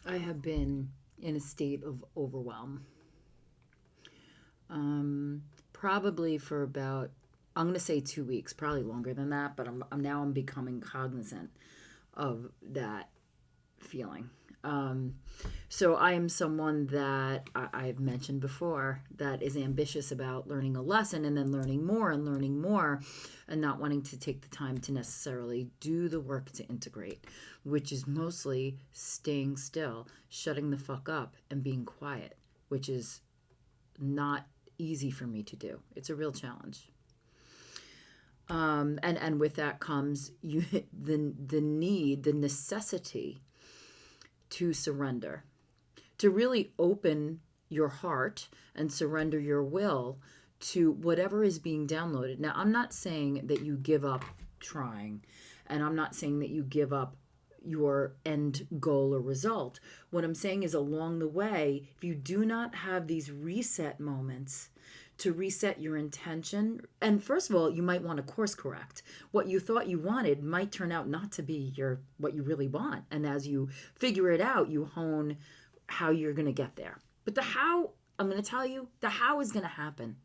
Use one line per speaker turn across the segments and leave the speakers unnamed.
I have been in a state of overwhelm. Probably for about, I'm going to say 2 weeks, probably longer than that, but I'm becoming cognizant of that feeling. Um, so I am someone that I've mentioned before that is ambitious about learning a lesson and then learning more, and not wanting to take the time to necessarily do the work to integrate, which is mostly staying still, shutting the fuck up, and being quiet, which is not easy for me to do. It's a real challenge. And with that comes the need, the necessity to surrender, to really open your heart and surrender your will to whatever is being downloaded. Now, I'm not saying that you give up trying, and I'm not saying that you give up your end goal or result. What I'm saying is, along the way, if you do not have these reset moments to reset your intention, and first of all, you might want to course correct. What you thought you wanted might turn out not to be your what you really want. And as you figure it out, you hone how you're going to get there. But the how, I'm going to tell you, the how is going to happen.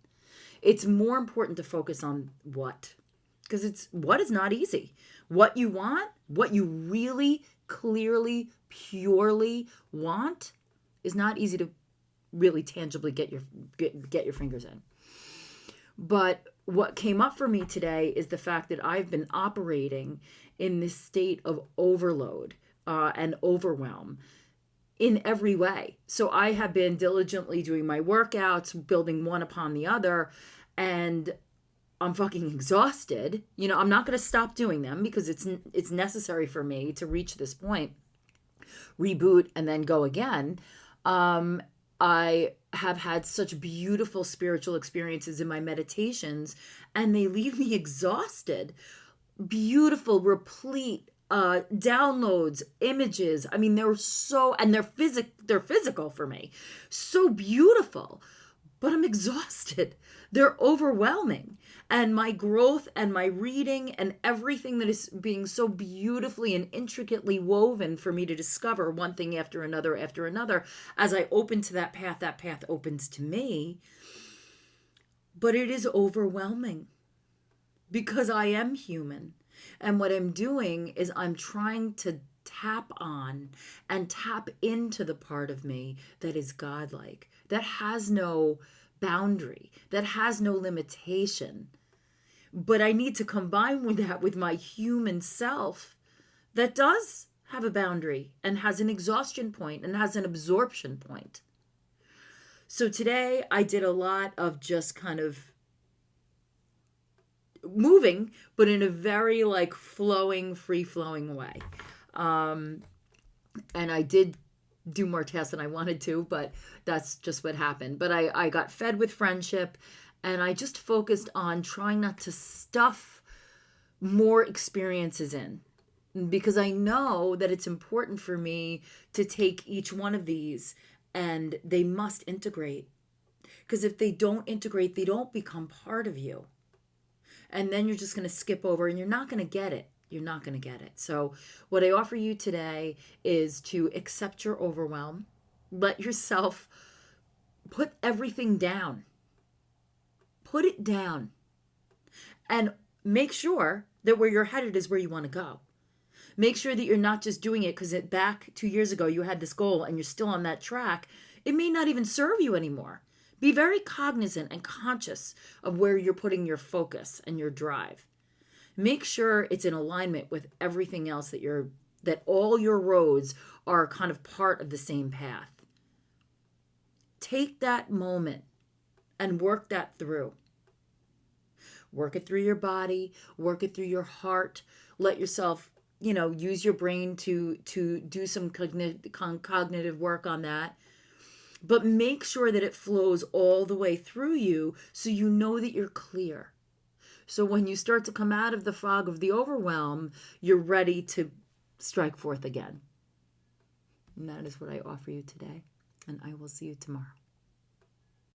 It's more important to focus on what, because it's what is not easy. What you want, what you really clearly, purely want, is not easy to really tangibly get your fingers in. But what came up for me today is the fact that I've been operating in this state of overload and overwhelm in every way. So I have been diligently doing my workouts, building one upon the other, and I'm fucking exhausted. I'm not going to stop doing them because it's necessary for me to reach this point, reboot, and then go again. I have had such beautiful spiritual experiences in my meditations, and they leave me exhausted. Beautiful, replete downloads, images. I mean, they're physical for me, so beautiful. But I'm exhausted. They're overwhelming. And my growth and my reading and everything that is being so beautifully and intricately woven for me to discover one thing after another, as I open to that path opens to me. But it is overwhelming because I am human. And what I'm doing is I'm trying to tap on and tap into the part of me that is godlike, that has no boundary, that has no limitation. But I need to combine with that with my human self that does have a boundary and has an exhaustion point and has an absorption point. So today I did a lot of just kind of moving, but in a very like flowing, free flowing way. And I did do more tests than I wanted to, but that's just what happened. But I got fed with friendship, and I just focused on trying not to stuff more experiences in, because I know that it's important for me to take each one of these, and they must integrate. Because if they don't integrate, they don't become part of you. And then you're just going to skip over and you're not going to get it. You're not going to get it. So, what I offer you today is to accept your overwhelm. Let yourself put everything down. Put it down. And make sure that where you're headed is where you want to go. Make sure that you're not just doing it because back 2 years ago you had this goal and you're still on that track. It may not even serve you anymore. Be very cognizant and conscious of where you're putting your focus and your drive. Make sure it's in alignment with everything else that all your roads are kind of part of the same path. Take that moment and work that through. Work it through your body, work it through your heart. Let yourself, use your brain to do some cognitive work on that. But make sure that it flows all the way through you so you know that you're clear. So when you start to come out of the fog of the overwhelm, you're ready to strike forth again. And that is what I offer you today. And I will see you tomorrow.